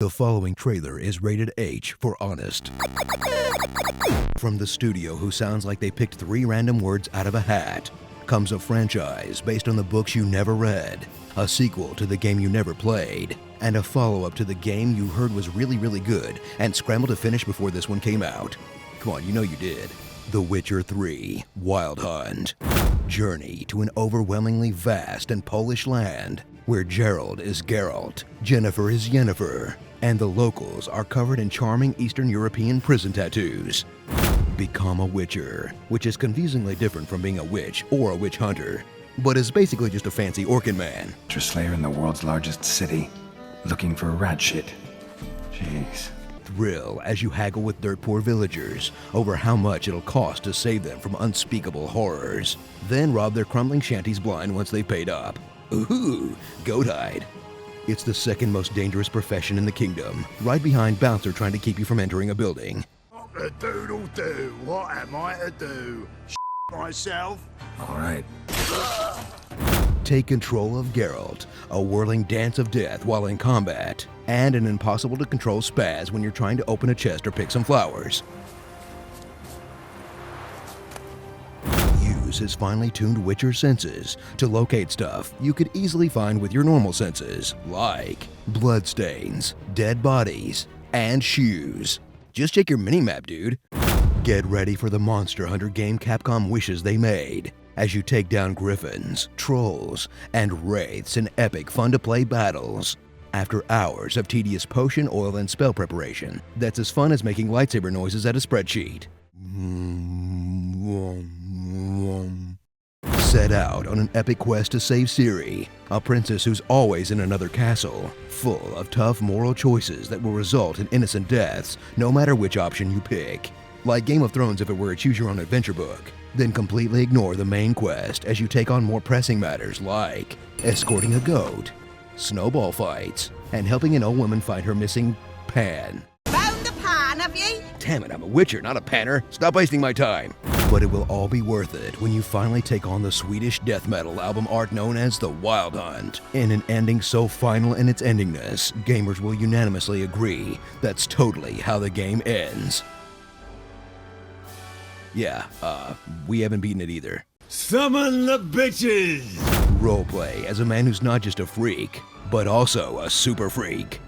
The following trailer is rated H for honest. From the studio who sounds like they picked 3 random words out of a hat, comes a franchise based on the books you never read, a sequel to the game you never played, and a follow-up to the game you heard was really good and scrambled to finish before this one came out. Come on, you know you did. The Witcher 3 Wild Hunt. Journey to an overwhelmingly vast and Polish land where Geralt is Geralt, Jennifer is Yennefer, and the locals are covered in charming Eastern European prison tattoos. Become a Witcher, which is confusingly different from being a witch or a witch hunter, but is basically just a fancy Orkin man. Slayer in the world's largest city, looking for rat shit. Jeez. Thrill as you haggle with dirt-poor villagers over how much it'll cost to save them from unspeakable horrors, then rob their crumbling shanties blind once they've paid up. Ooh, goat-hide. It's the second most dangerous profession in the kingdom, right behind bouncer trying to keep you from entering a building. What a doodle do? What am I to do? Myself? All right. Take control of Geralt, a whirling dance of death while in combat, and an impossible-to-control spaz when you're trying to open a chest or pick some flowers. Use his finely tuned Witcher senses to locate stuff you could easily find with your normal senses, like bloodstains, dead bodies, and shoes. Just check your minimap, dude. Get ready for the Monster Hunter game Capcom wishes they made, as you take down griffins, trolls, and wraiths in epic fun-to-play battles. After hours of tedious potion, oil, and spell preparation, that's as fun as making lightsaber noises at a spreadsheet. Set out on an epic quest to save Ciri, a princess who's always in another castle, full of tough moral choices that will result in innocent deaths, no matter which option you pick. Like Game of Thrones if it were a choose-your-own-adventure book. Then completely ignore the main quest as you take on more pressing matters like escorting a goat, snowball fights, and helping an old woman find her missing pan. Found the pan, have you? Damn it, I'm a Witcher, not a panner. Stop wasting my time. But it will all be worth it when you finally take on the Swedish death metal album art known as The Wild Hunt. In an ending so final in its endingness, gamers will unanimously agree that's totally how the game ends. Yeah, we haven't beaten it either. Summon the bitches! Roleplay as a man who's not just a freak, but also a super freak.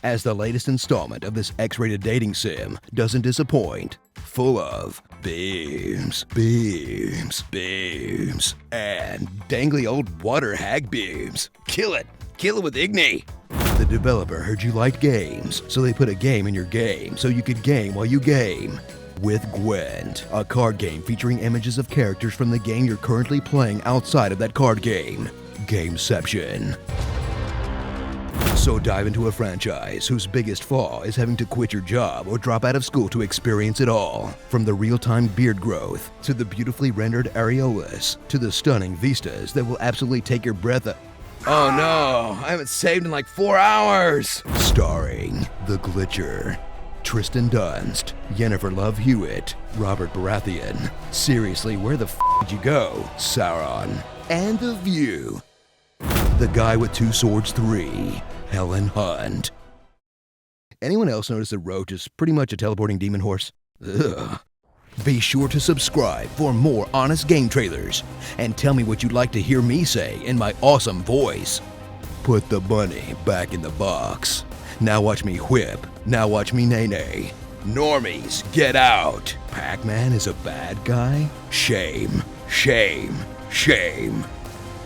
As the latest installment of this X-rated dating sim doesn't disappoint, full of beams, and dangly old water hag beams. Kill it with Igni. The developer heard you liked games, so they put a game in your game so you could game while you game. With Gwent, a card game featuring images of characters from the game you're currently playing outside of that card game. Gameception. So dive into a franchise whose biggest flaw is having to quit your job or drop out of school to experience it all. From the real-time beard growth, to the beautifully rendered areolas, to the stunning vistas that will absolutely take your breath away. Oh no, I haven't saved in like 4 hours! Starring The Glitcher, Tristan Dunst, Yennefer Love Hewitt, Robert Baratheon, Seriously, where the did you go? Sauron, and The View. The Guy with Two Swords 3, Helen Hunt. Anyone else notice that Roach is pretty much a teleporting demon horse? Ugh. Be sure to subscribe for more honest game trailers, and tell me what you'd like to hear me say in my awesome voice. Put the bunny back in the box. Now watch me whip, now watch me nay-nay. Normies, get out! Pac-Man is a bad guy? Shame, shame, shame.